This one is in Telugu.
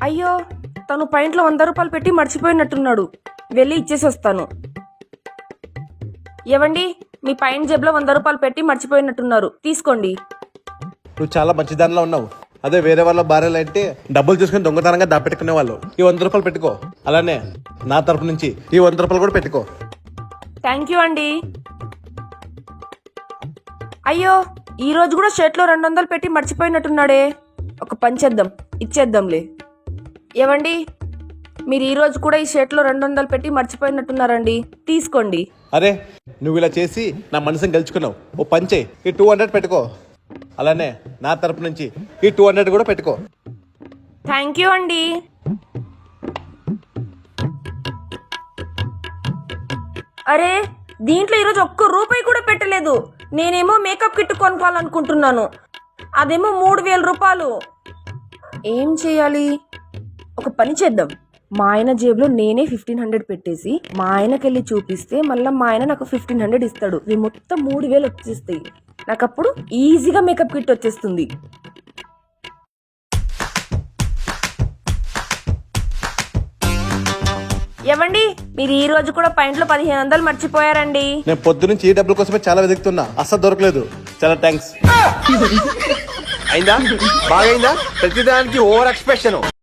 అయ్యో, తను పాయింట్లో 100 రూపాయలు పెట్టి మర్చిపోయినట్టున్నాడు. వెళ్ళి ఇచ్చేసి వస్తాను. ఏవండి, మీ పైన జేబులో 100 రూపాయలు పెట్టి మర్చిపోయినట్టున్నారు, తీసుకోండి. నువ్వు చాలా మంచి దానిలో ఉన్నావు. అదే వేరే వాళ్ళ భార్యలు అంటే డబ్బులు తీసుకుని దొంగతనంగా దాపెట్టుకునే వాళ్ళు. ఈ 100 రూపాయలు పెట్టుకో. అలానే నా తరపు నుంచి ఈ 100 రూపాయలు కూడా పెట్టుకో. థ్యాంక్ యూ అండి. అయ్యో, ఈ రోజు కూడా షర్ట్లో 200 పెట్టి మర్చిపోయినట్టున్నాడే. ఒక పని చేద్దాం, ఇచ్చేద్దాంలే. ఏవండి, మీరు ఈ రోజు కూడా ఈ షర్ట్లో 200 పెట్టి మర్చిపోయినట్టున్నారండి, తీసుకోండి. అరే, నువ్వు ఇలా చేసి నా మనసుని గెలుచుకున్నావు. ఓ పని చేయి, ఈ 200 పెట్టుకో. అలానే నా తరపు నుంచి ఈ 200 కూడా పెట్టుకో. థ్యాంక్ యూ అండి. అరే, దీంట్లో ఈరోజు ఒక్క రూపాయి కూడా పెట్టలేదు. నేనేమో మేకప్ కిట్ కొనుక్కోవాలనుకుంటున్నాను, అదేమో 3000 రూపాయలు. ఏం చేయాలి? ఒక పని చేద్దాం. మా ఆయన జేబులో నేనే 1500 పెట్టేసి మా ఆయనకి వెళ్ళి చూపిస్తే మళ్ళీ మా ఆయన నాకు 1500 ఇస్తాడు. ఇవి మొత్తం 3000 వచ్చేస్తాయి. నాకు అప్పుడు ఈజీగా మేకప్ కిట్ వచ్చేస్తుంది. ఏవండి, మీరు ఈ రోజు కూడా పాయింట్లో 1500 మర్చిపోయారండి. నేను పొద్దునుంచి ఈ డబ్బుల కోసమే చాలా వెతుకుతున్నా, అస్సలు దొరకలేదు. చాలా థ్యాంక్స్. అయిందా? బాగైందా? ప్రతిదానికి ఓవర్ ఎక్స్ప్రెషన్.